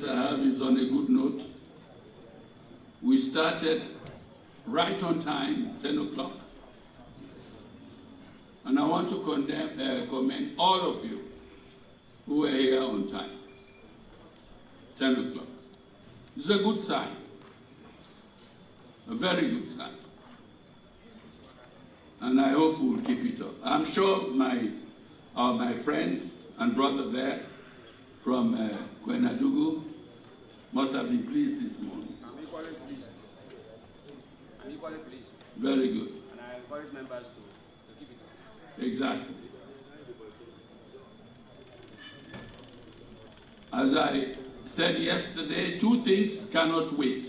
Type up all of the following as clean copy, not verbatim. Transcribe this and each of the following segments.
I have is on a good note. We started right on time, 10 o'clock. And I want to commend all of you who were here on time, 10 o'clock. It's a good sign, a very good sign. And I hope we will keep it up. I'm sure my friend and brother there from Kwenadugu must have been pleased this morning. I'm equally pleased. Very good. And I encourage members to keep it up. Exactly. As I said yesterday, two things cannot wait: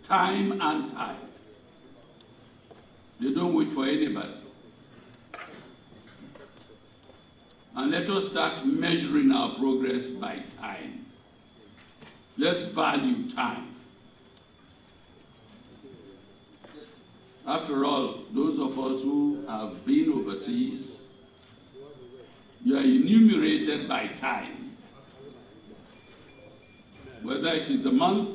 time and tide. They don't wait for anybody. And let us start measuring our progress by time. Let's value time. After all, those of us who have been overseas, you are enumerated by time. Whether it is the month,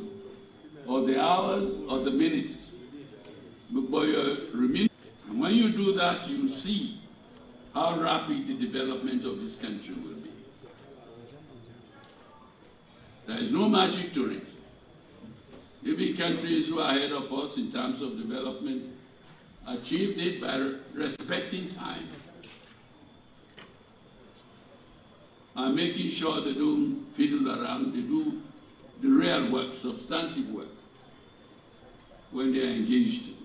or the hours, or the minutes. Before you remain. And when you do that, you see how rapid the development of this country will be. There is no magic to it. Even countries who are ahead of us in terms of development achieved it by respecting time and making sure they don't fiddle around, they do the real work, substantive work, when they are engaged in it.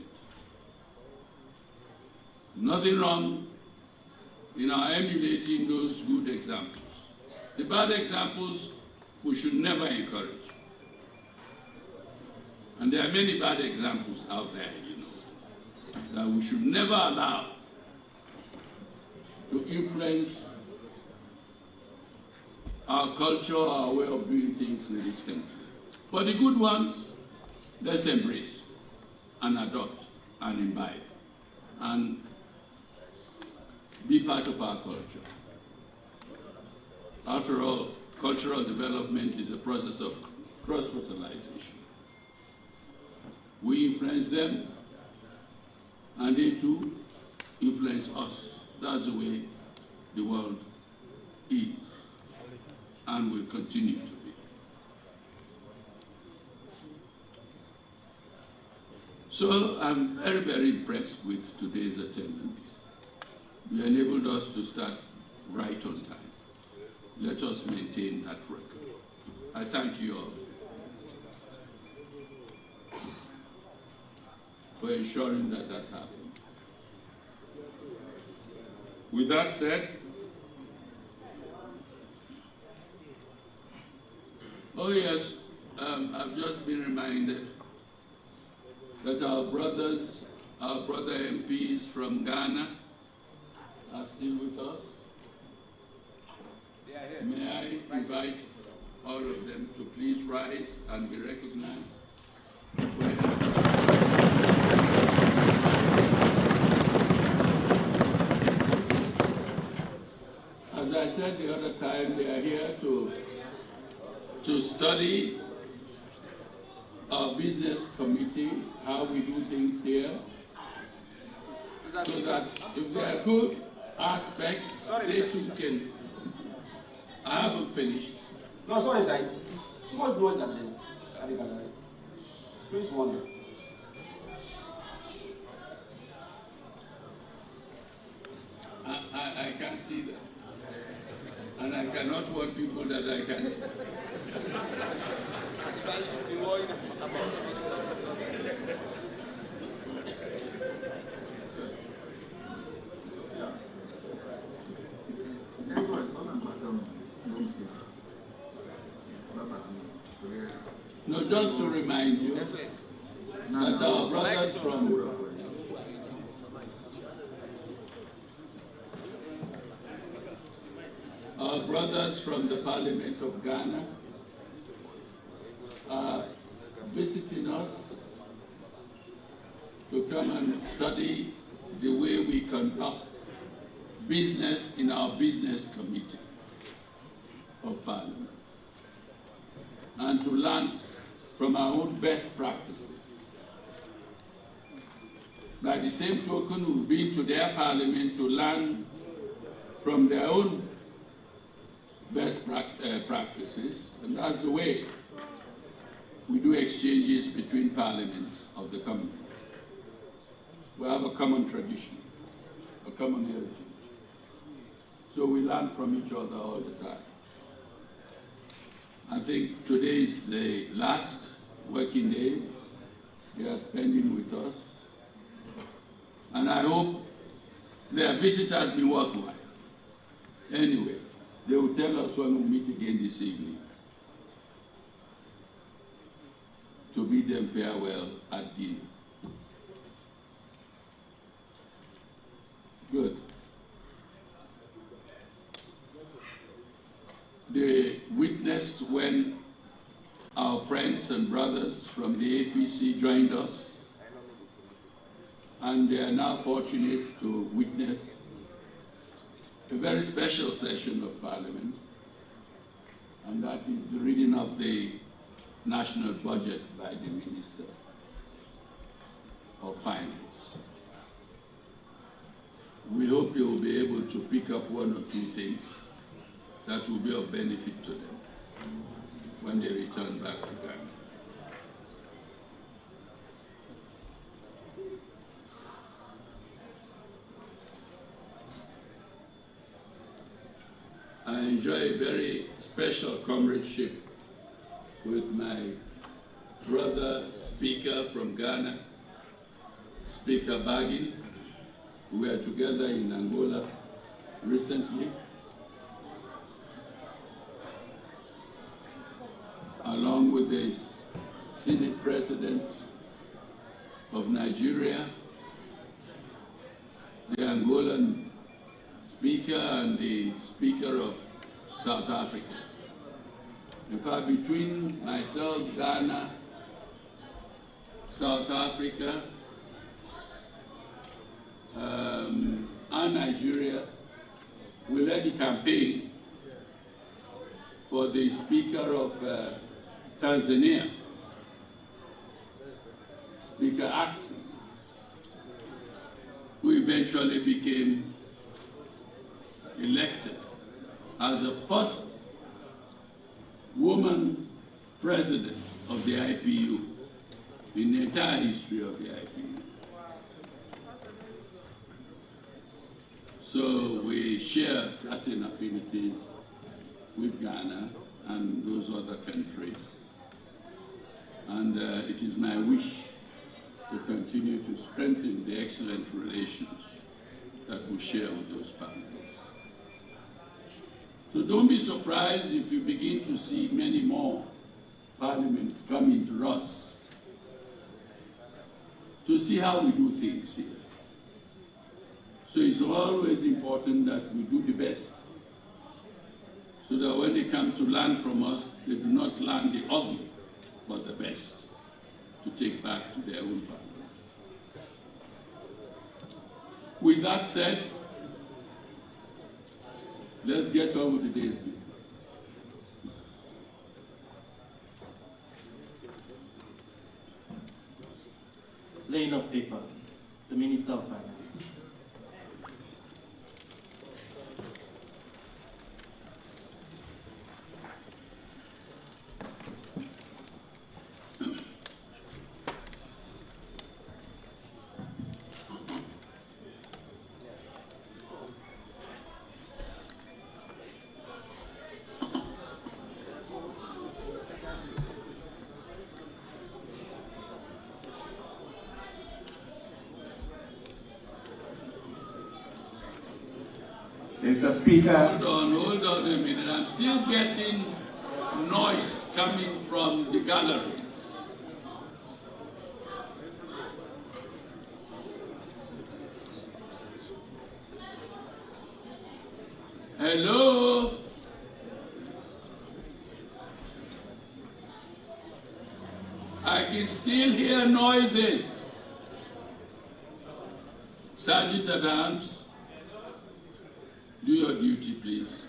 Nothing wrong in our emulating those good examples. The bad examples we should never encourage. And there are many bad examples out there, that we should never allow to influence our culture, our way of doing things in this country. But the good ones, let's embrace and adopt and imbibe and be part of our culture. After all, cultural development is a process of cross-fertilization. We influence them, and they too influence us. That's the way the world is and will continue to be. So I'm very, very impressed with today's attendance. You enabled us to start right on time. Let us maintain that record. I thank you all for ensuring that that happened. With that said, oh yes, I've just been reminded that our brother MPs from Ghana are still with us. May I invite all of them to please rise and be recognized. As I said the other time, they are here to study our business committee, how we do things here, so that if there are good aspects, they too can. I haven't finished. No, so inside. Too much noise at the gallery. Please wonder. I can't see that. And I cannot warn people that I can see. No, just to remind you that our brothers from the Parliament of Ghana are visiting us to come and study the way we conduct business in our business committee of Parliament. and to learn from our own best practices. By the same token, we've been to their parliament to learn from their own best practices, and that's the way we do exchanges between parliaments of the Commonwealth. We have a common tradition, a common heritage. So we learn from each other all the time. I think today is the last working day they are spending with us. And I hope their visit has been worthwhile. Anyway, they will tell us when we meet again this evening to bid them farewell at dinner. Good. They witnessed when our friends and brothers from the APC joined us, and they are now fortunate to witness a very special session of Parliament, and that is the reading of the national budget by the Minister of Finance. We hope they will be able to pick up one or two things that will be of benefit to them when they return back to Ghana. I enjoy a very special comradeship with my brother Speaker from Ghana, Speaker Bagin. We were together in Angola recently, along with the Senate President of Nigeria, the Angolan Speaker, and the Speaker of South Africa. In fact, between myself, Ghana, South Africa, and Nigeria, we led the campaign for the Speaker of Tanzania, Speaker Axel, who eventually became elected as the first woman president of the IPU in the entire history of the IPU. So we share certain affinities with Ghana and those other countries. And it is my wish to continue to strengthen the excellent relations that we share with those partners. So don't be surprised if you begin to see many more parliaments coming to us to see how we do things here. So it's always important that we do the best, so that when they come to learn from us, they do not learn the ugly, but the best, to take back to their own parliament. With that said, let's get on with the day's business. Laying of paper, the Minister of Finance. Mr. Speaker. Hold on a minute. I'm still getting noise coming from the gallery. Hello? I can still hear noises. Sergeant at Arms, do your duty, please.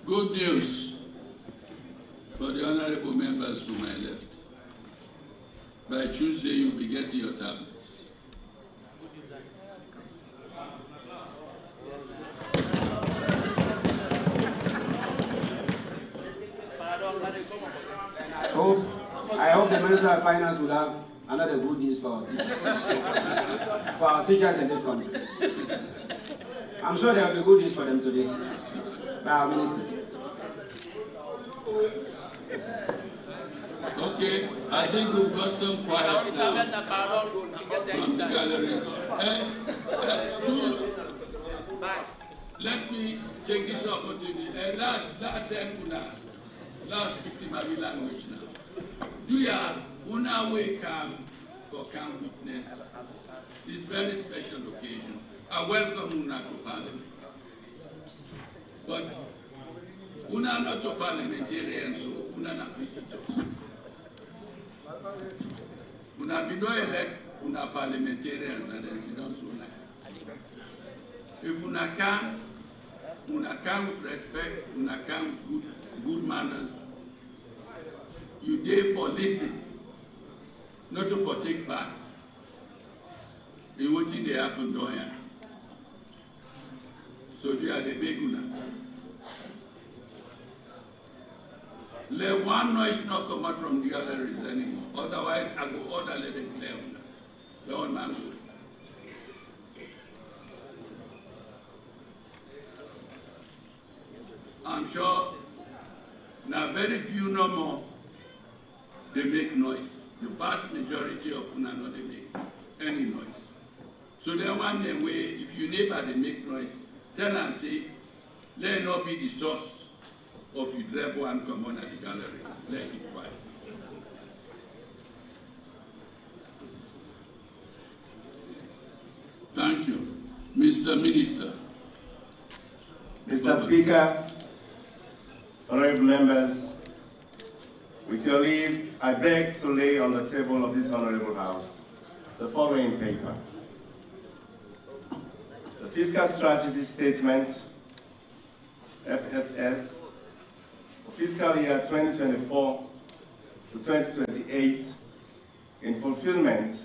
Good news for the honorable members to my left. By Tuesday, you'll be getting your tablets. I hope the Minister of Finance will have another good news for our teachers. For our teachers in this country. I'm sure there will be good news for them today by our minister. Okay, I think we've got some quiet now from the galleries. Let me take this opportunity. Last speaking my language now. Do you have one way come for camp witness this very special occasion? I welcome Una to Parliament. But Una not to parliamentarians, so Una not visitors. Una be no elect, Una parliamentarians and then sit down so like. If Una can with respect, Una can with good manners. You dare for listen, not to for take part in what they happen down. So they are the big Una. Let one noise not come out from the galleries anymore. Otherwise, I go order let them clear Una. The one man go. I'm sure now very few no more they make noise. The vast majority of Una no they make any noise. So then one day way, if you neighbor they make noise, tell and say, let it not be the source of you drive one come on at the gallery. Let it quiet. Thank you. Mr. Minister. Mr. Speaker, honorable members, with your leave, I beg to lay on the table of this honorable House the following paper. The Fiscal Strategy Statement, FSS, for fiscal year 2024 to 2028 in fulfillment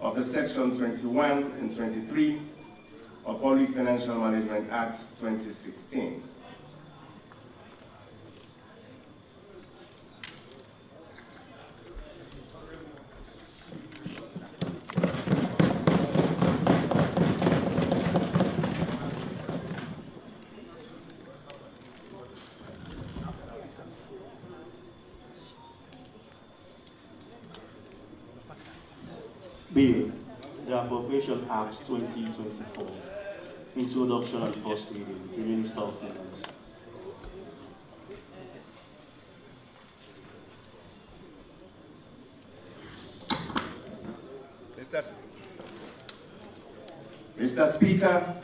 of the Section 21 and 23 of Public Financial Management Act 2016. Bill, the Appropriation Act 2024, Introduction and First Reading, the Minister of Finance. Mr. Speaker,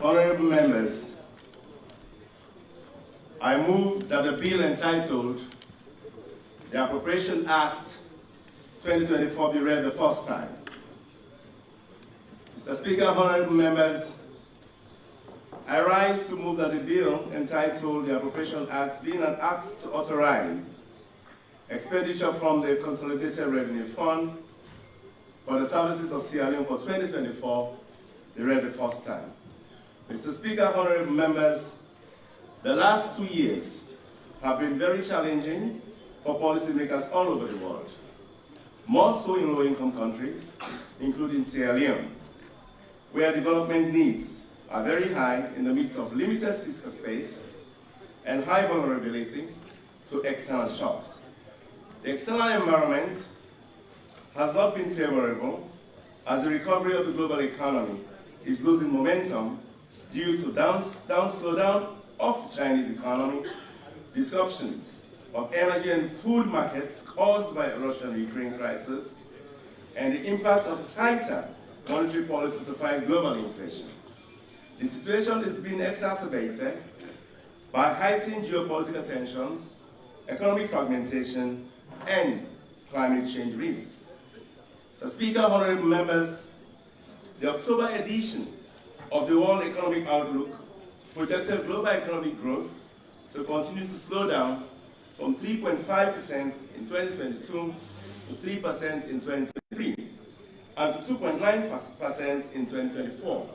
honorable members, I move that the bill entitled the Appropriation Act 2024 be read the first time. Mr. Speaker, honorable members, I rise to move that the bill entitled the Appropriation Act being an act to authorize expenditure from the Consolidated Revenue Fund for the services of Salone for 2024 be read the first time. Mr. Speaker, honorable members, the last 2 years have been very challenging for policymakers all over the world, more so in low-income countries, including Sierra Leone, where development needs are very high in the midst of limited fiscal space and high vulnerability to external shocks. The external environment has not been favorable as the recovery of the global economy is losing momentum due to slowdown of the Chinese economy, disruptions of energy and food markets caused by the Russia-Ukraine crisis, and the impact of tighter monetary policy to fight global inflation. The situation is being exacerbated by heightened geopolitical tensions, economic fragmentation, and climate change risks. Mr. Speaker, honorable members, the October edition of the World Economic Outlook projected global economic growth to continue to slow down from 3.5% in 2022 to 3% in 2023, and to 2.9% in 2024.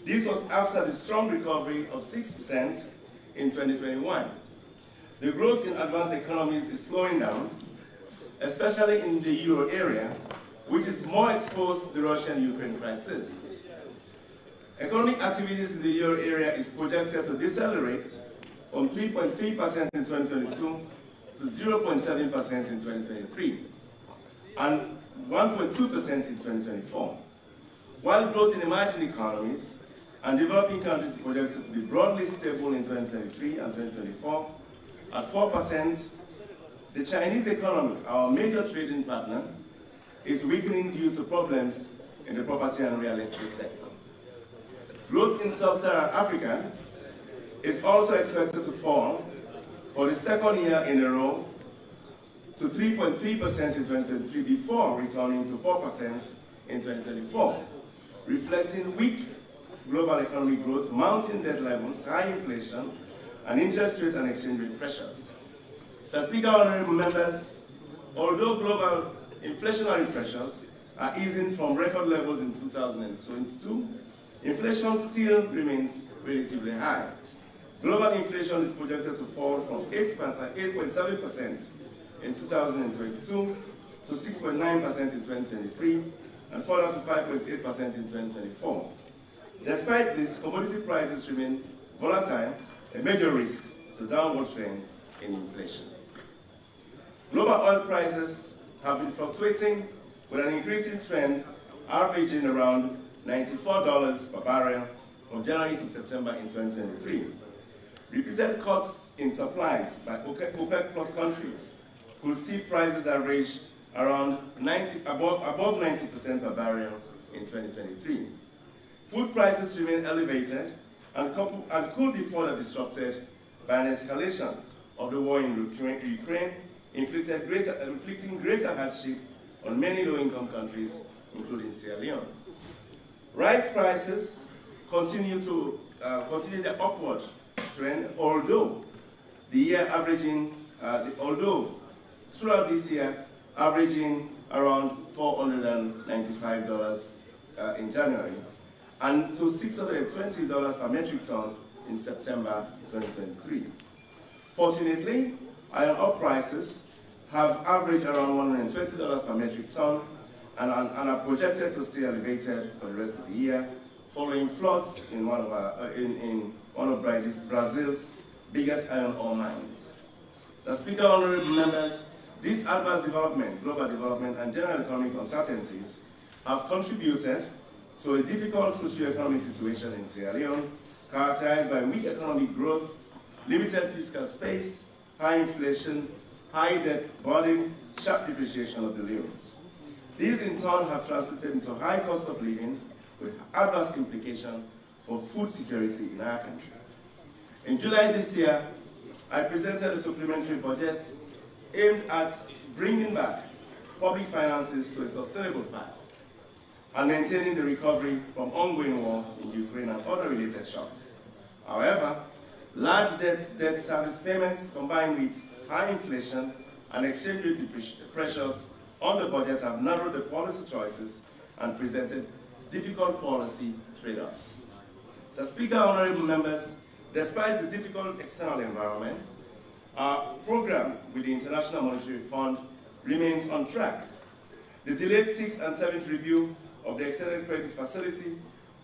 This was after the strong recovery of 6% in 2021. The growth in advanced economies is slowing down, especially in the euro area, which is more exposed to the Russian-Ukraine crisis. Economic activities in the euro area is projected to decelerate from 3.3% in 2022 to 0.7% in 2023, and 1.2% in 2024. While growth in emerging economies and developing countries is projected to be broadly stable in 2023 and 2024 at 4%, the Chinese economy, our major trading partner, is weakening due to problems in the property and real estate sector. Growth in sub-Saharan Africa is also expected to fall for the second year in a row to 3.3% in 2023 before returning to 4% in 2024, reflecting weak global economic growth, mounting debt levels, high inflation, and interest rate and exchange rate pressures. Mr. Speaker, honorable members, although global inflationary pressures are easing from record levels in 2022, inflation still remains relatively high. Global inflation is projected to fall from 8.7% in 2022 to 6.9% in 2023, and further to 5.8% in 2024. Despite this, commodity prices remain volatile, a major risk to downward trend in inflation. Global oil prices have been fluctuating with an increasing trend averaging around $94 per barrel from January to September in 2023. Repeated cuts in supplies by OPEC Plus countries could see prices average around above 90% per barrel in 2023. Food prices remain elevated and could be further disrupted by an escalation of the war in Ukraine, inflicting greater hardship on many low-income countries, including Sierra Leone. Rice prices continue their upward trend, although throughout this year, averaging around $495 in January, and to $620 per metric ton in September 2023. Fortunately, iron ore prices have averaged around $120 per metric ton and are projected to stay elevated for the rest of the year, following floods in one of Brazil's biggest iron ore mines. Mr. Speaker, honorable members, these adverse developments, global development, and general economic uncertainties have contributed to a difficult socio-economic situation in Sierra Leone, characterized by weak economic growth, limited fiscal space, high inflation, high debt burden, sharp depreciation of the leones. These in turn have translated into high cost of living with adverse implications for food security in our country. In July this year, I presented a supplementary budget aimed at bringing back public finances to a sustainable path and maintaining the recovery from ongoing war in Ukraine and other related shocks. However, large debt service payments combined with high inflation and exchange rate pressures on the budget have narrowed the policy choices and presented difficult policy trade-offs. Mr. Speaker, honorable members, despite the difficult external environment, our program with the International Monetary Fund remains on track. The delayed 6th and 7th review of the extended credit facility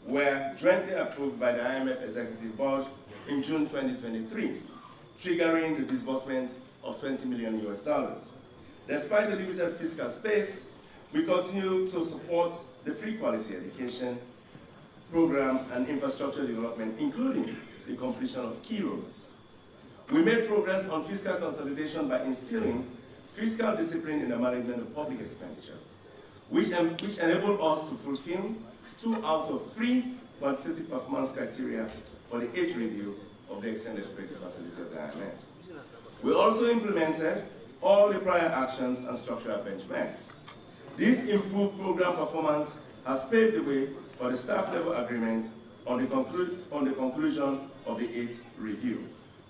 were jointly approved by the IMF Executive Board in June 2023, triggering the disbursement of $20 million. Despite the limited fiscal space, we continue to support the free quality education program and infrastructure development, including the completion of key roads. We made progress on fiscal consolidation by instilling fiscal discipline in the management of public expenditures, which enabled us to fulfill 2 out of 3 quantitative performance criteria for the 8th review of the extended credit facility of the IMF. We also implemented all the prior actions and structural benchmarks. This improved program performance has paved the way for the staff level agreement on the conclusion of the 8th review,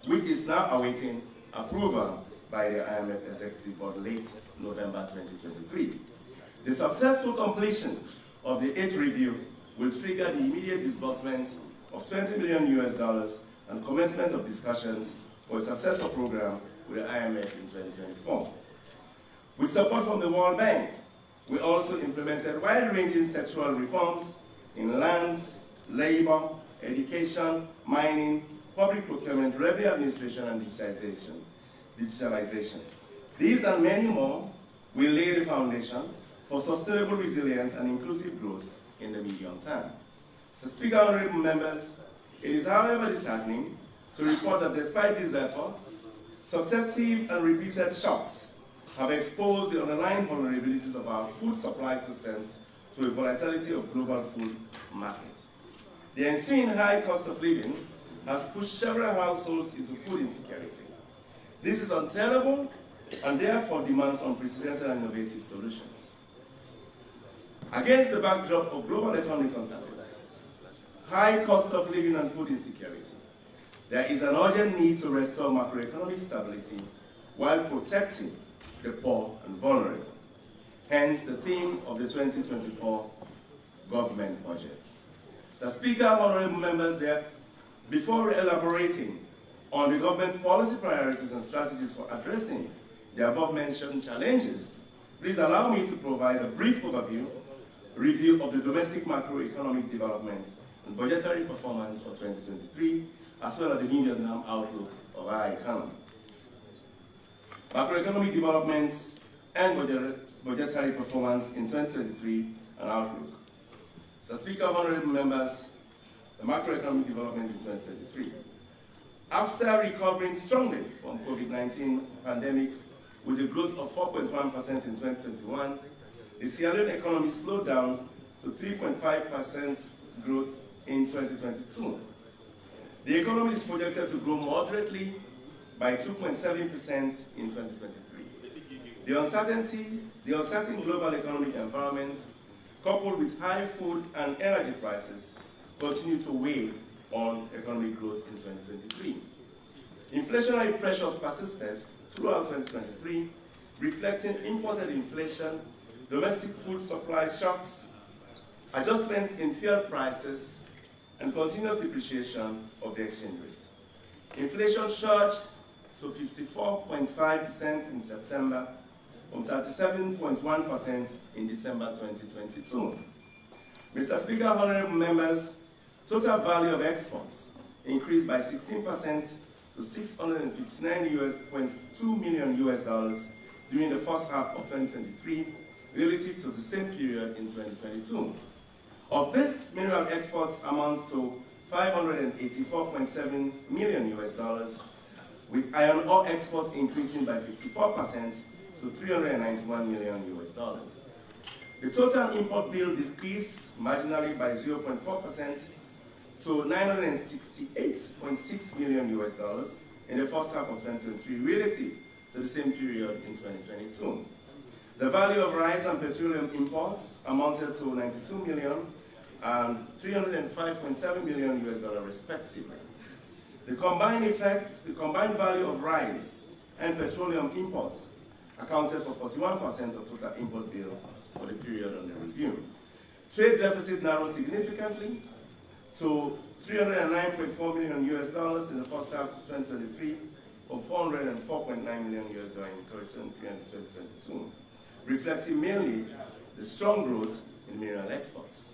which is now awaiting approval by the IMF Executive Board late November 2023. The successful completion of the 8th review will trigger the immediate disbursement of $20 million and commencement of discussions for a successor program with the IMF in 2024. With support from the World Bank, we also implemented wide-ranging sectoral reforms in lands, labor, education, mining, public procurement, revenue administration, and digitalization. These and many more will lay the foundation for sustainable resilience and inclusive growth in the medium term. So, Speaker, honorable members, it is, however, disheartening to report that despite these efforts, successive and repeated shocks have exposed the underlying vulnerabilities of our food supply systems to a volatility of global food market. The ensuing high cost of living has pushed several households into food insecurity. This is untenable and therefore demands unprecedented and innovative solutions. Against the backdrop of global economic uncertainty, high cost of living and food insecurity, there is an urgent need to restore macroeconomic stability while protecting the poor and vulnerable. Hence the theme of the 2024 government budget. Mr. Speaker, honorable members, before elaborating on the government policy priorities and strategies for addressing the above-mentioned challenges, please allow me to provide a brief review of the domestic macroeconomic developments and budgetary performance for 2023, as well as the medium-term outlook of our economy. Macroeconomic developments and budgetary performance in 2023 and outlook. Mr. Speaker, honorable members, the macroeconomic development in 2023. After recovering strongly from COVID-19 pandemic with a growth of 4.1% in 2021, the Sierra Leone economy slowed down to 3.5% growth in 2022. The economy is projected to grow moderately by 2.7% in 2023. The uncertain global economic environment, coupled with high food and energy prices, continue to weigh on economic growth in 2023. Inflationary pressures persisted throughout 2023, reflecting imported inflation, domestic food supply shocks, adjustments in fuel prices, and continuous depreciation of the exchange rate. Inflation surged to 54.5% in September, from 37.1% in December 2022. Mr. Speaker, honorable members, total value of exports increased by 16% to $659.2 million during the first half of 2023, relative to the same period in 2022. Of this, mineral exports amount to $584.7 million, with iron ore exports increasing by 54% to $391 million. The total import bill decreased marginally by 0.4% to $968.6 million in the first half of 2023, relative to the same period in 2022. The value of rice and petroleum imports amounted to $92 million and $305.7 million respectively. The combined value of rice and petroleum imports accounted for 41% of total import bill for the period under review. Trade deficit narrowed significantly to $309.4 million in the first half of 2023, from $404.9 million in the corresponding period in 2022, reflecting mainly the strong growth in mineral exports.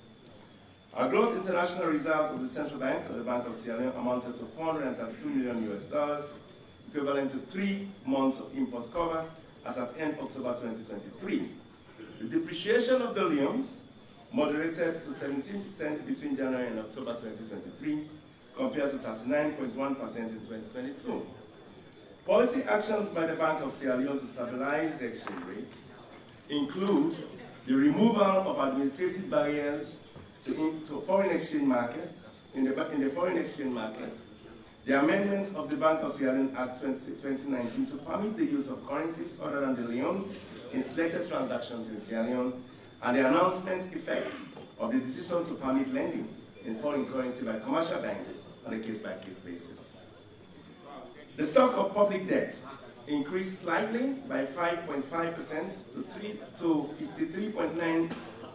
Our gross international reserves of the Central Bank, or the Bank of Sierra Leone, amounted to $432 million, equivalent to 3 months of import cover as at end October 2023. The depreciation of the leones moderated to 17% between January and October 2023, compared to 39.1% in 2022. Policy actions by the Bank of Sierra Leone to stabilize the exchange rate include the removal of administrative barriers to foreign exchange markets, in the foreign exchange market, the amendment of the Bank of Sierra Leone Act 2019 to permit the use of currencies other than the leone in selected transactions in Sierra Leone, and the announcement effect of the decision to permit lending in foreign currency by commercial banks on a case-by-case basis. The stock of public debt increased slightly by 5.5% to 53.9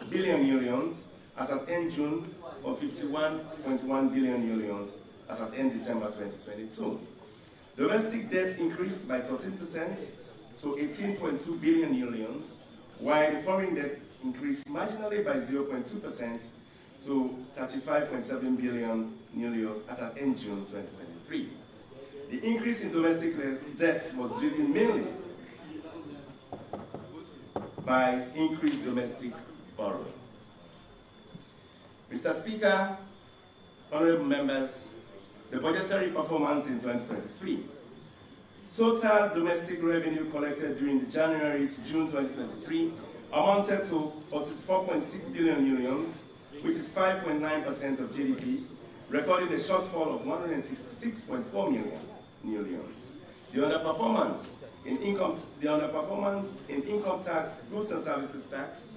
billion unions as at end June, or 51.1 billion unions as at end December 2022. Domestic debt increased by 13% to 18.2 billion unions, while the foreign debt increased marginally by 0.2% to 35.7 billion unions as at end June 2023. The increase in domestic debt was driven mainly by increased domestic borrowing. Mr. Speaker, honorable members, the budgetary performance in 2023. Total domestic revenue collected during the January to June 2023 amounted to 44.6 billion unions, which is 5.9% of GDP, recording a shortfall of 166.4 million unions. The underperformance in income tax, goods and services tax,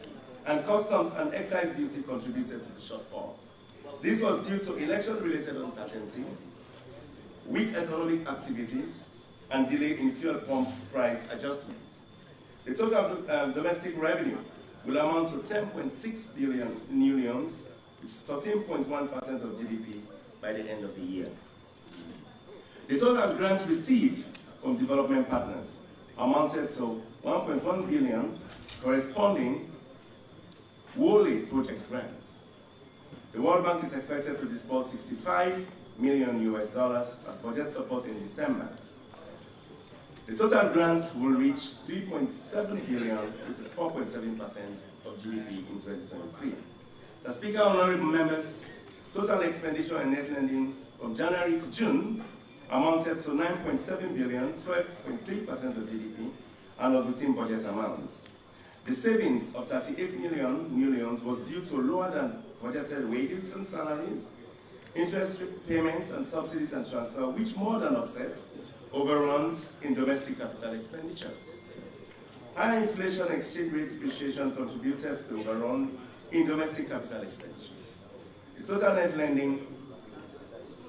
and customs and excise duty contributed to the shortfall. This was due to election-related uncertainty, weak economic activities, and delay in fuel pump price adjustments. The total domestic revenue will amount to 10.6 billion unions, which is 13.1% of GDP by the end of the year. The total grants received from development partners amounted to 1.1 billion, corresponding wholly project grants. The World Bank is expected to disburse $65 million as budget support in December. The total grants will reach 3.7 billion, which is 4.7% of GDP in 2023. So, Speaker, honorable members, total expenditure and net lending from January to June amounted to 9.7 billion, 12.3% of GDP, and was within budget amounts. The savings of 38 million was due to lower than budgeted wages and salaries, interest payments and subsidies and transfer, which more than offset overruns in domestic capital expenditures. High inflation and exchange rate depreciation contributed to the overrun in domestic capital expenditure. The total net lending,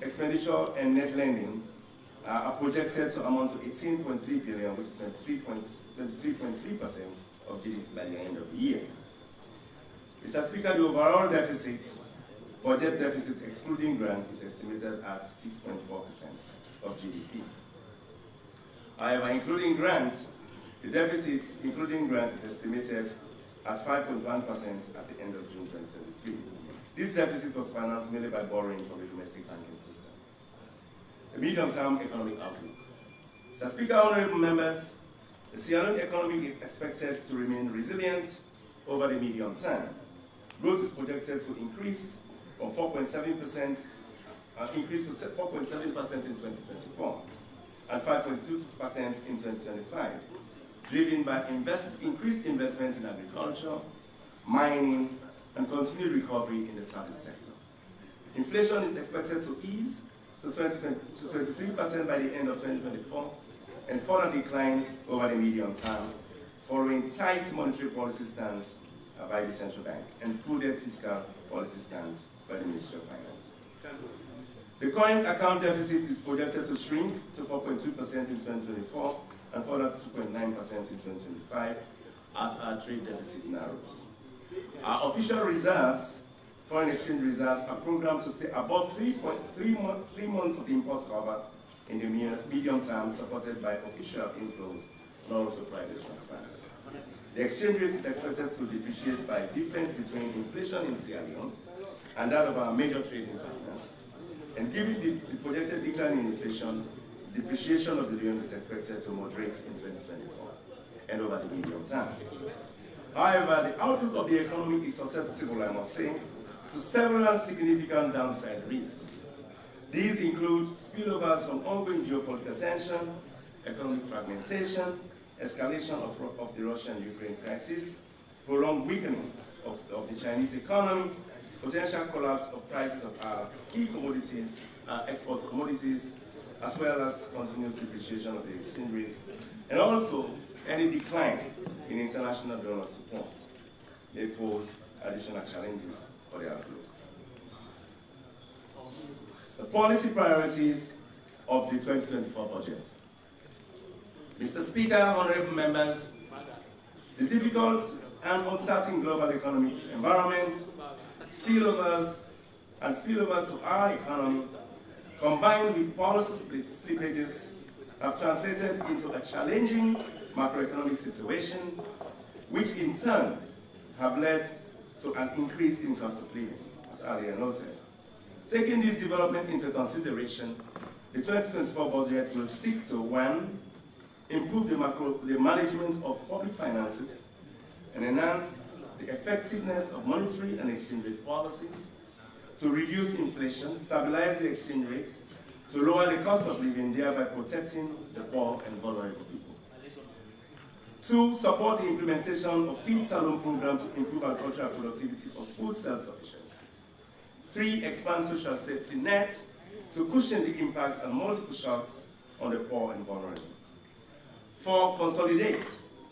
expenditure and net lending are projected to amount to 18.3 billion, which is 23.3% of GDP by the end of the year. Mr. Speaker, the overall deficit, budget deficit excluding grant, is estimated at 6.4% of GDP. However, including grant, the deficit including grant is estimated at 5.1% at the end of June 2023. This deficit was financed mainly by borrowing from the domestic banking system. The medium-term economic outlook. Mr. Speaker, honorable members, the Salone economy is expected to remain resilient over the medium term. Growth is projected to increase from 4.7%, increase to 4.7% in 2024 and 5.2% in 2025, driven by increased investment in agriculture, mining, and continued recovery in the service sector. Inflation is expected to ease to 23% by the end of 2024 and further decline over the medium term, following tight monetary policy stance by the central bank and prudent fiscal policy stance by the Ministry of Finance. The current account deficit is projected to shrink to 4.2% in 2024 and further to 2.9% in 2025 as our trade deficit narrows. Our official reserves, foreign exchange reserves, are programmed to stay above 3 months of import cover in the medium term, supported by official inflows and also private transfers. The exchange rate is expected to depreciate by difference between inflation in Sierra Leone and that of our major trading partners. And given the projected decline in inflation, depreciation of the Leone is expected to moderate in 2024 and over the medium term. However, the outlook of the economy is susceptible, I must say, to several significant downside risks. These include spillovers from ongoing geopolitical tension, economic fragmentation, escalation of the Russian-Ukraine crisis, prolonged weakening of the Chinese economy, potential collapse of prices of our key commodities, export commodities, as well as continued depreciation of the exchange rate, and also any decline in international donor support may pose additional challenges for the outlook. The policy priorities of the 2024 budget. Mr. Speaker, honorable members, the difficult and uncertain global economic environment, spillovers to our economy, combined with policy slippages, have translated into a challenging macroeconomic situation, which in turn have led to an increase in cost of living, as earlier noted. Taking this development into consideration, the 2024 budget will seek to, 1, improve the management of public finances and enhance the effectiveness of monetary and exchange rate policies, to reduce inflation, stabilize the exchange rate, to lower the cost of living, thereby protecting the poor and vulnerable people. 2, support the implementation of feed Salone program to improve agricultural productivity for food self-sufficiency. 3, expand social safety net to cushion the impact and multiple shocks on the poor and vulnerable. 4, consolidate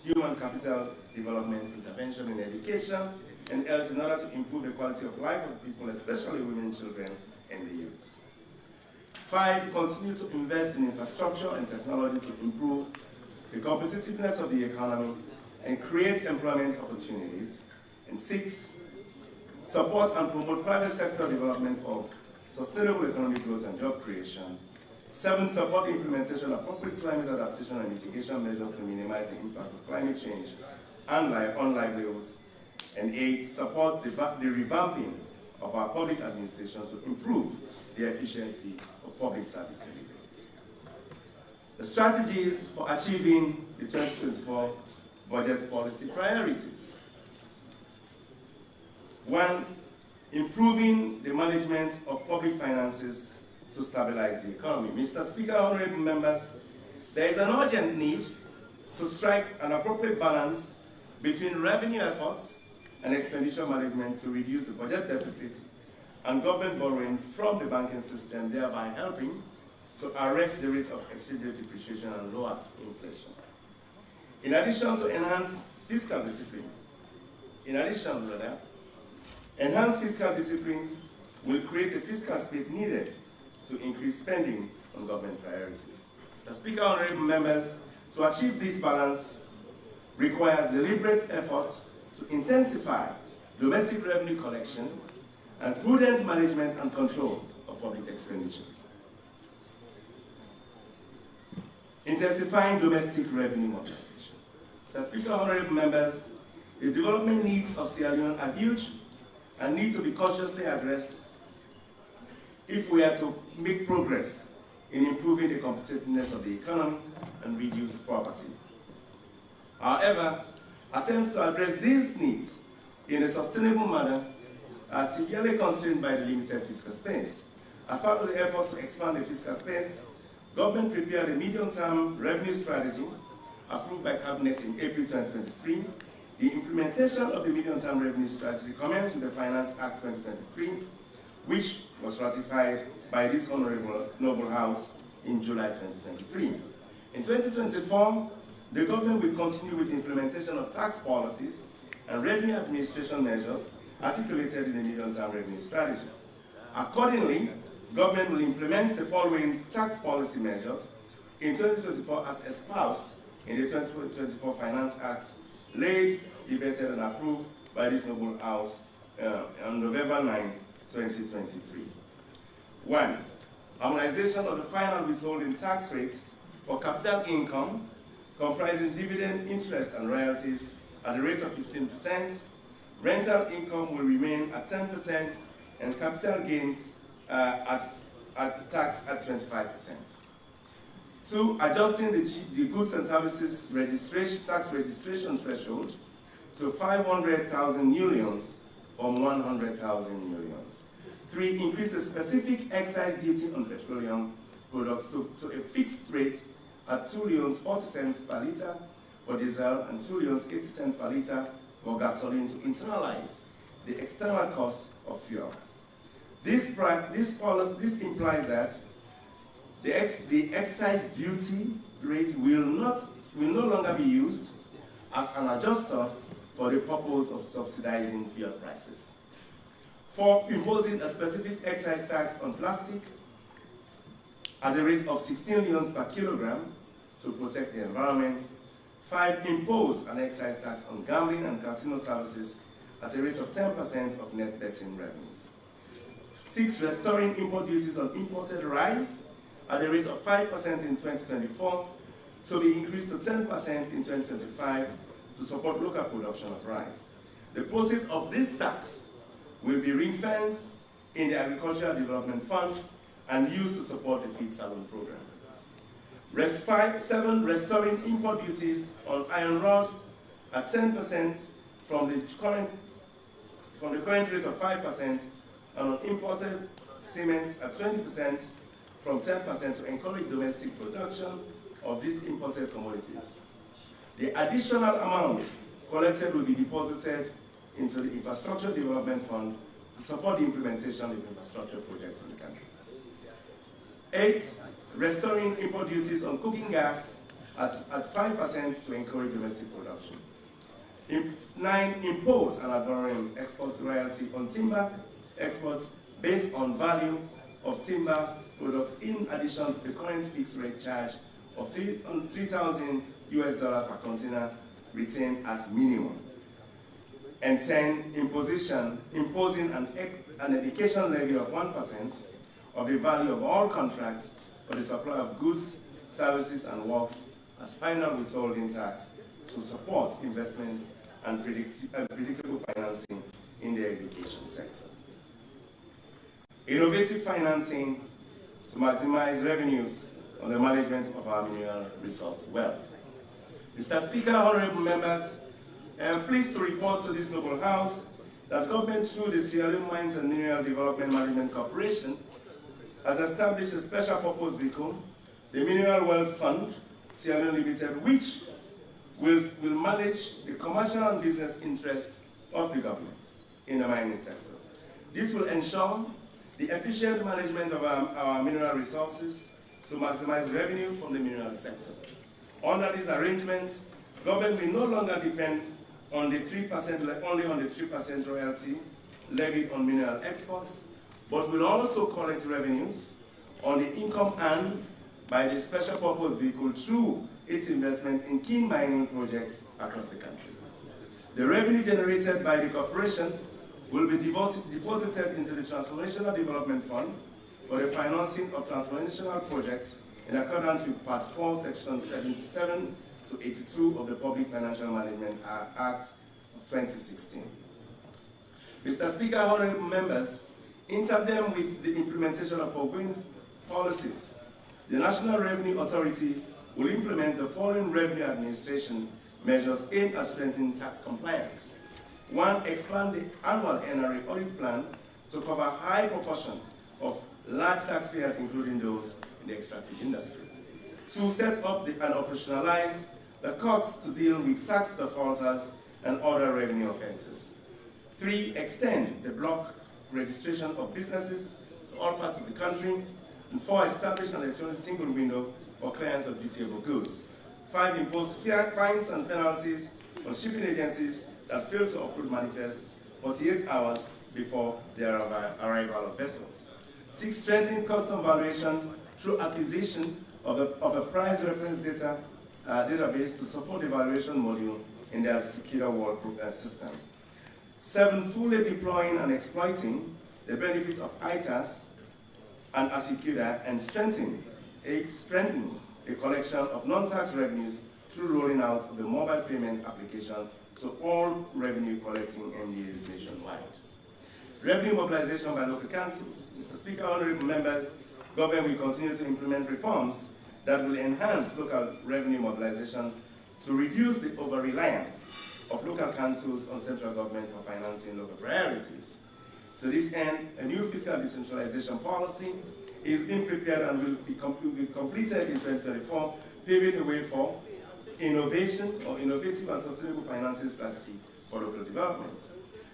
human capital development intervention in education and health in order to improve the quality of life of people, especially women, children, and the youth. 5, continue to invest in infrastructure and technology to improve the competitiveness of the economy and create employment opportunities. And 6, support and promote private sector development for sustainable economic growth and job creation. 7, support the implementation of appropriate climate adaptation and mitigation measures to minimize the impact of climate change on livelihoods. And 8, support the revamping of our public administration to improve the efficiency of public service delivery. The strategies for achieving the 2024 budget policy priorities. 1, improving the management of public finances to stabilize the economy. Mr. Speaker, honorable members, there is an urgent need to strike an appropriate balance between revenue efforts and expenditure management to reduce the budget deficit and government borrowing from the banking system, thereby helping to arrest the rate of exchange rate depreciation and lower inflation. In addition to enhanced fiscal discipline, enhanced fiscal discipline will create the fiscal space needed to increase spending on government priorities. Mr. Speaker, honorable members, to achieve this balance requires deliberate efforts to intensify domestic revenue collection and prudent management and control of public expenditures. Intensifying domestic revenue mobilization. Mr. Speaker, honorable members, the development needs of Sierra Leone are huge and need to be consciously addressed if we are to make progress in improving the competitiveness of the economy and reduce poverty. However, attempts to address these needs in a sustainable manner are severely constrained by the limited fiscal space. As part of the effort to expand the fiscal space, government prepared a medium-term revenue strategy approved by Cabinet in April 2023. The implementation of the medium-term revenue strategy commenced with the Finance Act 2023, which was ratified by this Honorable Noble House in July 2023. In 2024, the government will continue with the implementation of tax policies and revenue administration measures articulated in the medium-term revenue strategy. Accordingly, government will implement the following tax policy measures in 2024 as espoused in the 2024 Finance Act, laid, debated, and approved by this Noble House on November 9, 2023. 1. Harmonization of the final withholding tax rates for capital income comprising dividend, interest, and royalties at the rate of 15%. Rental income will remain at 10%, and capital gains at tax at 25%. 2. Adjusting the goods and services tax registration threshold to 500,000 new leons from 100,000 new leons. 3. Increase the specific excise duty on petroleum products to a fixed rate at 2 leons 40 cents per litre for diesel and 2 leons 80 cents per litre for gasoline to internalize the external cost of fuel. This implies that the excise duty rate will no longer be used as an adjuster for the purpose of subsidizing fuel prices. 4, imposing a specific excise tax on plastic at the rate of 16 leones per kilogram to protect the environment. 5, impose an excise tax on gambling and casino services at a rate of 10% of net betting revenues. 6, restoring import duties on imported rice at a rate of 5% in 2024 to be increased to 10% in 2025 to support local production of rice. The proceeds of this tax will be ring-fenced in the Agricultural Development Fund and used to support the Feed Salone program. 7, restoring import duties on iron rod at 10% from the current rate of 5%, and on imported cement at 20% from 10% to encourage domestic production of these imported commodities. The additional amount collected will be deposited into the Infrastructure Development Fund to support the implementation of infrastructure projects in the country. 8, restoring import duties on cooking gas at 5% to encourage domestic production. 9, impose an ad valorem export royalty on timber exports based on value of timber products in addition to the current fixed rate charge of $3,000 per container retained as minimum. And 10, imposing an education levy of 1% of the value of all contracts for the supply of goods, services, and works as final withholding tax to support investment and predictable financing in the education sector. Innovative financing to maximize revenues on the management of our mineral resource wealth. Mr. Speaker, honorable members, I am pleased to report to this noble House that government through the Sierra Leone Mines and Mineral Development Management Corporation has established a special purpose vehicle, the Mineral Wealth Fund, Sierra Leone Limited, which will manage the commercial and business interests of the government in the mining sector. This will ensure the efficient management of our mineral resources to maximize revenue from the mineral sector. Under this arrangement, government will no longer depend on the 3%, only on the 3% royalty levied on mineral exports, but will also collect revenues on the income earned by the special purpose vehicle through its investment in key mining projects across the country. The revenue generated by the corporation will be deposited into the Transformational Development Fund for the financing of transformational projects in accordance with Part 4, Section 77 to 82 of the Public Financial Management Act of 2016. Mr. Speaker, honorable members, in tandem with the implementation of foregoing policies, the National Revenue Authority will implement the following revenue administration measures aimed at strengthening tax compliance. 1, expand the annual NRA audit plan to cover a high proportion of large taxpayers, including those in the extractive industry. 2, set up and operationalize the courts to deal with tax defaulters and other revenue offenses. 3, extend the block registration of businesses to all parts of the country. And 4, establish an electronic single window for clients of dutiable goods. 5, impose fines and penalties on shipping agencies that fail to upload manifest 48 hours before their arrival of vessels. 6, strengthen custom valuation through acquisition of a price reference database to support the valuation module in their secure world system. 7, fully deploying and exploiting the benefits of ITAS and Asecuda, and strengthen the collection of non-tax revenues through rolling out the mobile payment application to all revenue collecting MDAs nationwide. Revenue mobilization by local councils. Mr. Speaker, honorable members, government will continue to implement reforms that will enhance local revenue mobilization to reduce the over-reliance of local councils on central government for financing local priorities. To this end, a new fiscal decentralization policy is being prepared and will be completed in 2024, paving the way for innovation or innovative and sustainable financing strategy for local development.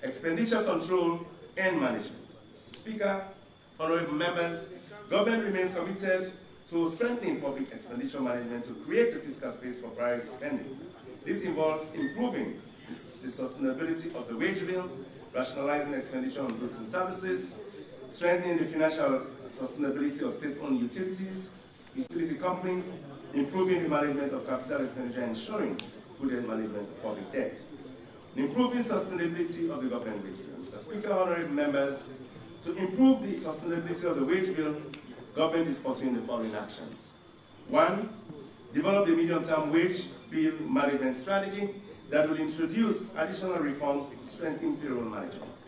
Expenditure control and management. Mr. Speaker, honorable members, government remains committed to strengthening public expenditure management to create a fiscal space for priority spending. This involves improving the sustainability of the wage bill rationalizing expenditure on goods and services, strengthening the financial sustainability of state-owned utility companies, improving the management of capital expenditure, and ensuring prudent management of public debt. Improving sustainability of the government wage bill. Mr. Speaker, honorable members, to improve the sustainability of the wage bill, government is pursuing the following actions. 1, develop the medium-term wage bill management strategy that will introduce additional reforms to strengthen payroll management.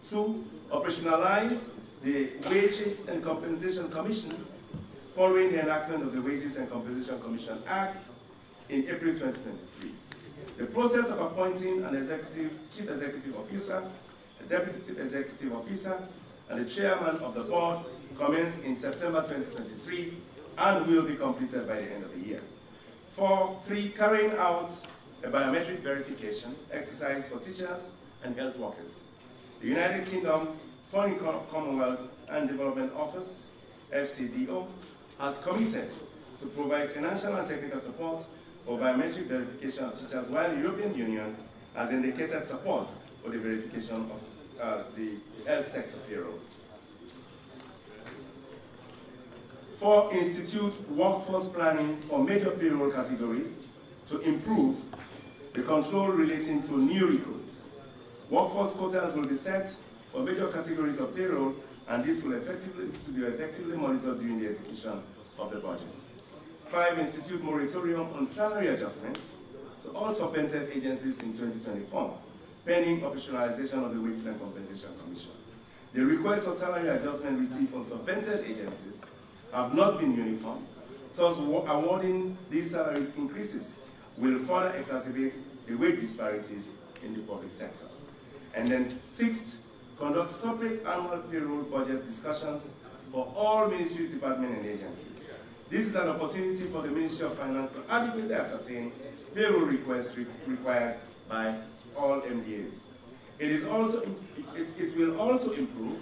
2, operationalize the Wages and Compensation Commission following the enactment of the Wages and Compensation Commission Act in April 2023. The process of appointing an chief executive officer, a deputy chief executive officer, and the chairman of the board commenced in September 2023 and will be completed by the end of the year. 3, carrying out a biometric verification exercise for teachers and health workers. The United Kingdom Foreign Commonwealth and Development Office, FCDO, has committed to provide financial and technical support for biometric verification of teachers, while the European Union has indicated support for the verification of the health sector payroll. 4, institute workforce planning for major payroll categories to improve the control relating to new recruits. Workforce quotas will be set for major categories of payroll, and this will be effectively monitored during the execution of the budget. 5, institute moratorium on salary adjustments to all subvented agencies in 2024, pending operationalization of the Wages and Compensation Commission. The request for salary adjustment received from subvented agencies have not been uniform, thus awarding these salaries increases will further exacerbate the wage disparities in the public sector. And then 6th, conduct separate annual payroll budget discussions for all ministries, departments, and agencies. This is an opportunity for the Ministry of Finance to adequately ascertain payroll requests required by all MDAs. It will also improve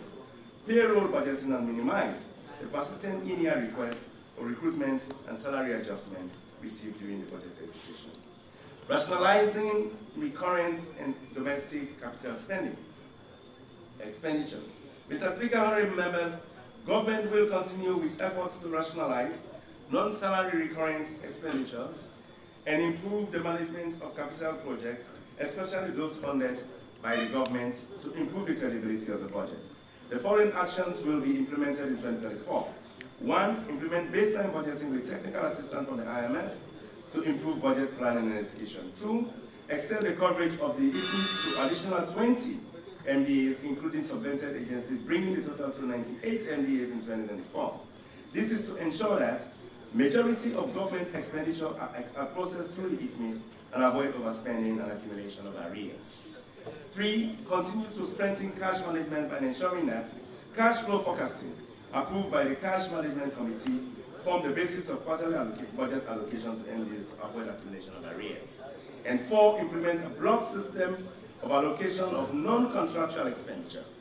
payroll budgeting and minimize the persistent in-year requests for recruitment and salary adjustments received during the budget execution. Rationalizing recurrent and domestic capital expenditures. Mr. Speaker, honorable members, government will continue with efforts to rationalize non-salary recurrent expenditures and improve the management of capital projects, especially those funded by the government, to improve the credibility of the budget. The following actions will be implemented in 2024. 1, implement baseline budgeting with technical assistance from the IMF to improve budget planning and execution. 2, extend the coverage of the IFIs to additional 20 MDAs, including subvented agencies, bringing the total to 98 MDAs in 2024. This is to ensure that majority of government expenditure are processed through the IFMIs and avoid overspending and accumulation of arrears. 3, continue to strengthen cash management by ensuring that cash flow forecasting approved by the Cash Management Committee form the basis of quarterly budget allocation to MDAs to avoid accumulation of arrears. And 4, implement a block system of allocation of non-contractual expenditures.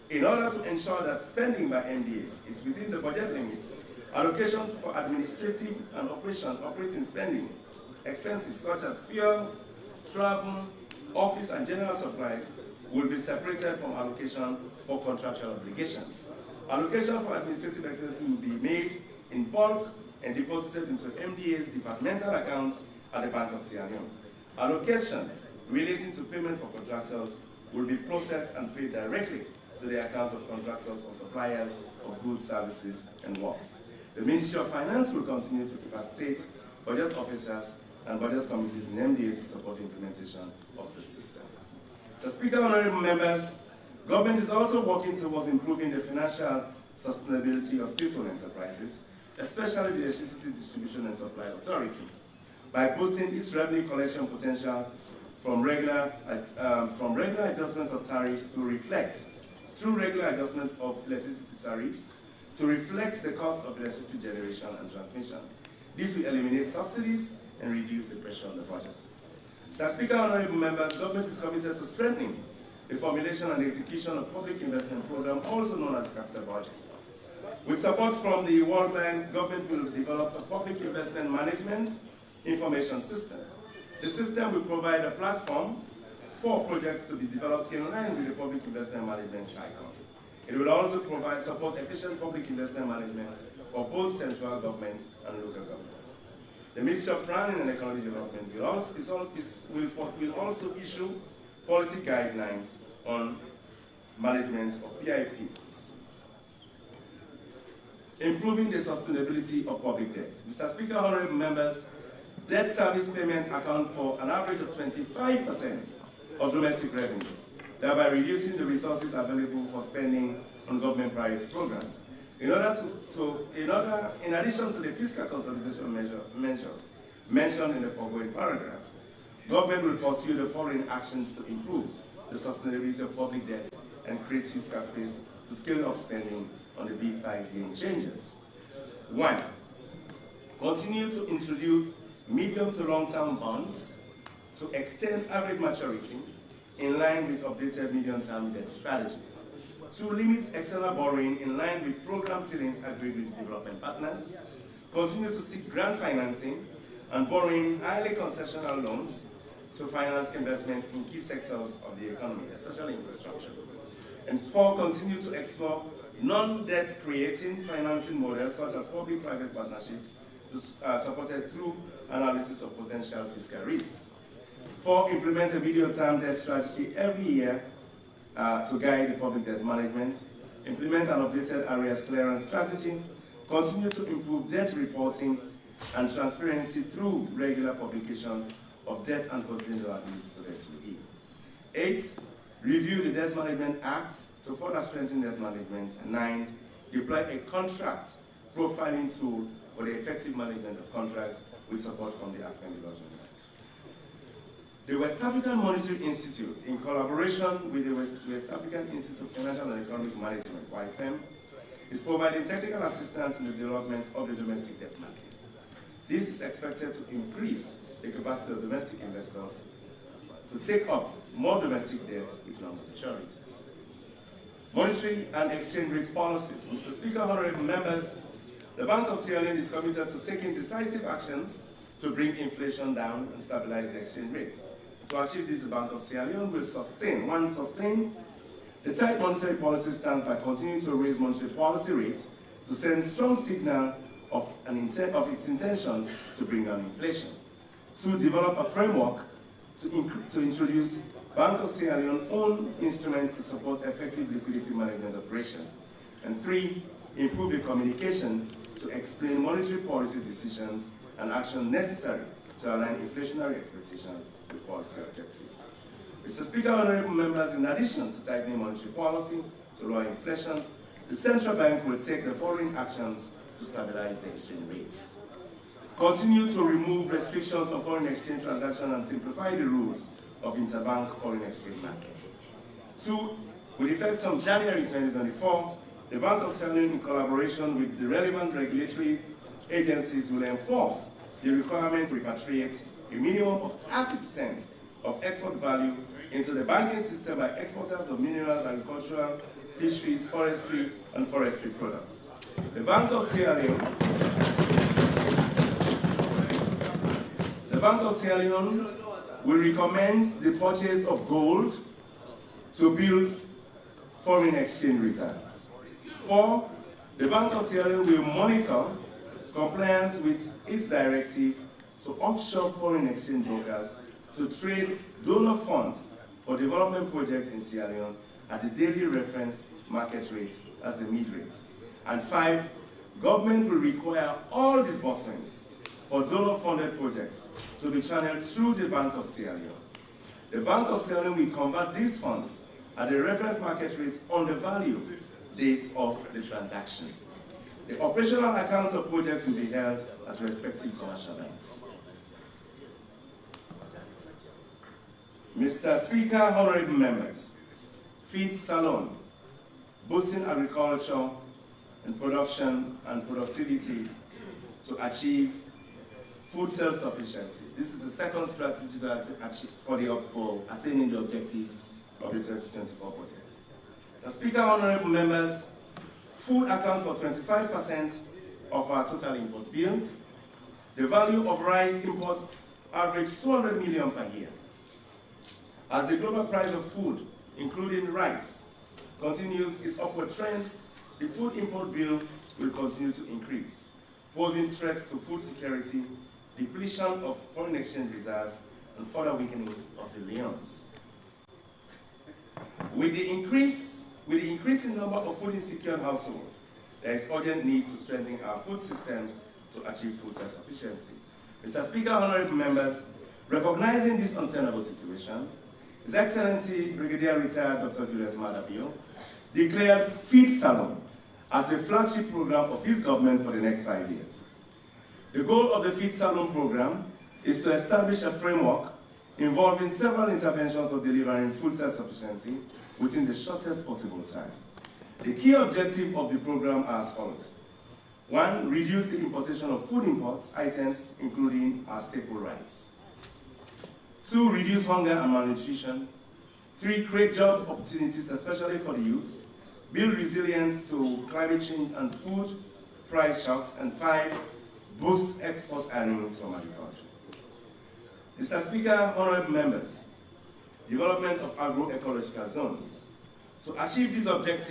In order to ensure that spending by MDAs is within the budget limits, allocation for administrative and operating spending expenses such as fuel, travel, office and general supplies will be separated from allocation for contractual obligations. Allocation for administrative expenses will be made in bulk and deposited into MDA's departmental accounts at the Bank of Sierra Leone. Allocation relating to payment for contractors will be processed and paid directly to the account of contractors or suppliers of goods, services, and works. The Ministry of Finance will continue to capacity budget officers and budget committees in MDAs to support the implementation of the system. Mr. Speaker, honorable members, government is also working towards improving the financial sustainability of state-owned enterprises, especially the Electricity Distribution and Supply Authority, by boosting its revenue collection potential from regular adjustment of tariffs to reflect, through regular adjustment of electricity tariffs, to reflect the cost of electricity generation and transmission. This will eliminate subsidies and reduce the pressure on the budget. Mr. Speaker, honorable members, government is committed to strengthening the formulation and execution of public investment program, also known as capital budget. With support from the World Bank, government will develop a public investment management information system. The system will provide a platform 4 projects to be developed in line with the public investment management cycle. It will also provide support efficient public investment management for both central government and local government. The Ministry of Planning and Economic Development will also issue policy guidelines on management of PIPs. Improving the sustainability of public debt. Mr. Speaker, honorable members, debt service payments account for an average of 25% of domestic revenue, thereby reducing the resources available for spending on government priority programs. In addition to the fiscal consolidation measures mentioned in the foregoing paragraph, government will pursue the following actions to improve the sustainability of public debt and create fiscal space to scale up spending on the big 5 game changes. 1. Continue to introduce medium to long-term bonds to extend average maturity in line with updated medium-term debt strategy. 2. Limit external borrowing in line with program ceilings agreed with development partners. Continue to seek grant financing and borrowing highly concessional loans to finance investment in key sectors of the economy, especially infrastructure. And 4. Continue to explore non-debt creating financing models such as public-private partnership supported through analysis of potential fiscal risks. 4. Implement a medium-term debt strategy every year to guide the public debt management. Implement an updated arrears clearance strategy. Continue to improve debt reporting and transparency through regular publication of debt and contingent liabilities of SUE. 8. Review the Debt Management Act to further strengthen debt management. 9. Deploy a contract profiling tool for the effective management of contracts with support from the African Development Bank. The West African Monetary Institute, in collaboration with the West African Institute of Financial and Economic Management, YFEM, is providing technical assistance in the development of the domestic debt market. This is expected to increase the capacity of domestic investors to take up more domestic debt with longer maturities. Monetary and exchange rate policies. Mr. Speaker, honorable members, the Bank of Sierra Leone is committed to taking decisive actions to bring inflation down and stabilize the exchange rate. To achieve this, the Bank of Sierra Leone will sustain the tight monetary policy stance by continuing to raise monetary policy rates to send strong signal of its intention to bring down inflation. 2. Develop a framework to introduce Bank of Sierra Leone's own instrument to support effective liquidity management operation. And 3. Improve the communication to explain monetary policy decisions and action necessary to align inflationary expectations with policy objectives. Mr. Speaker, honorable members, in addition to tightening monetary policy to lower inflation, the central bank will take the following actions to stabilize the exchange rate. Continue to remove restrictions on foreign exchange transactions and simplify the rules of interbank foreign exchange market. 2. With effect from January 2024, the Bank of Sierra Leone, in collaboration with the relevant regulatory agencies, will enforce the requirement to repatriate a minimum of 30% of export value into the banking system by exporters of minerals, agricultural, fisheries, forestry, and forestry products. The Bank of Sierra Leone will recommend the purchase of gold to build foreign exchange reserves. 4. The Bank of Sierra Leone will monitor compliance with its directive to offshore foreign exchange brokers to trade donor funds for development projects in Sierra Leone at the daily reference market rate as the mid rate. And 5. Government will require all disbursements for donor-funded projects to be channeled through the Bank of Sierra Leone. The Bank of Sierra Leone will convert these funds at the reference market rate on the value date of the transaction. The operational accounts of projects will be held at respective commercial banks. Mr. Speaker, honorable members, feed Salone, boosting agriculture and production and productivity to achieve food self-sufficiency. This is the second strategy to achieve for attaining the objectives of the 2024 budget. Mr. Speaker, honorable members, food accounts for 25% of our total import bills. The value of rice imports average 200 million per year. As the global price of food, including rice, continues its upward trend, the food import bill will continue to increase, posing threats to food security, depletion of foreign exchange reserves, and further weakening of the Leones. With the increasing number of food insecure households, there is urgent need to strengthen our food systems to achieve food self-sufficiency. Mr. Speaker, honorable members, recognizing this untenable situation, His Excellency Brigadier Retired Dr. Julius Madabio declared Feed Salone as the flagship program of his government for the next 5 years. The goal of the Feed Salone program is to establish a framework involving several interventions of delivering food self-sufficiency within the shortest possible time. The key objective of the program are as follows. 1, reduce the importation of food imports items, including our staple rice. 2, reduce hunger and malnutrition. 3, create job opportunities, especially for the youth. Build resilience to climate change and food price shocks. And 5, boost export earnings from agriculture. Mr. Speaker, honorable members, development of agroecological zones. To achieve these objectives,